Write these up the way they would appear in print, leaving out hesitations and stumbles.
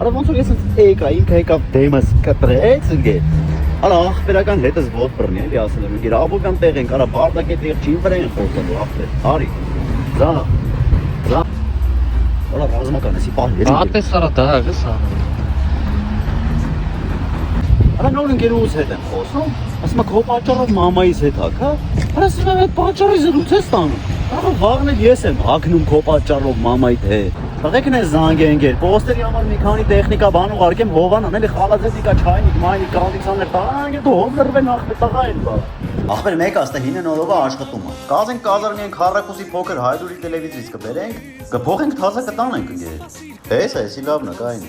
Արա ոնց որ ես ինքը եկավ դեմս կտրեց ընկեր։ Արա ախպերական հետս ոտ բռնի էլի ասել եմ ընկեր աբոկան տեղ ենք արա բարտակի տեղ չի վրա են խոսելու ախպեր։ Արի։ Զա։ Արա ռազմական էսի պահ էլի։ Ատես արա դա գսա։ Արա նոր ընկերուս հետ եմ խոսում։ Ասում քո պատճառով մամայիս հետ հա։ Արա ասում եմ այդ պատճառի զրույց ես տանում։ Արա վաղն էլ ես եմ հագնում քո պատճառով մամայիդ հետ։ Տղեկն է զանգ ընկեր, պոստերի համար մի քանի տեխնիկա բան ուղարկեմ Հովանան, էլի խալաձետիկա, չայնիկ, մայնիկ, կանդիցիոներ տան, դու հով լրվեն ախպեր տղա են բա։ Ախպեր մեկ աստա 9 օրովա աշխատում է։ Կազենք կազարնենք քառակուսի փոքր հայդուրի տելևիզորից կբերենք, կփոխենք թազա կտանենք ընկեր։ Էս էսի լավն է, կային։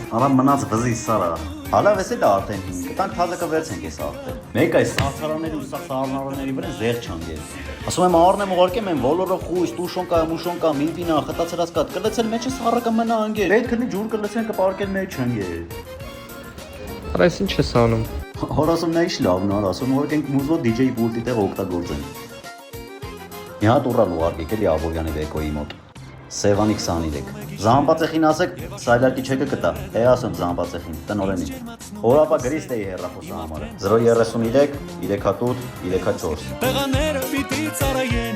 Արա մնաց վզի սարա։ Հալավ էս էլ արդեն կտանք թազա կվերցենք էս ախպեր։ Մեկ այս սարցարանների ու սարնարների վրա զեղ չանգեր։ Ասում եմ առնեմ ուղարկեմ են ոլորով խույս, տուշոնկա, մուշոնկա, մինտինա, խտացրած կատ, կլեցել մեջը սառը կմնա անգեր։ Այդ քնի ջուր կլեցեն կպարկել մեջ անգեր։ Արա ես ինչ ես անում։ Հոր ասում նա ինչ լավն արա, ասում ուղարկենք մուզո DJ պուլտի տեղ օգտագործենք։ Մի հատ ուռալ ուղարկեք էլի Աբովյանի բեկոյի մոտ։ Սևանի 23։ Զամբացեխին ասեք, սայլարկի չեկը կտա։ Է ասում Զամբացեխին, տնորենի։ Խորապա գրիս տեի հեռախոսը համարը։ 033 3 8 3 4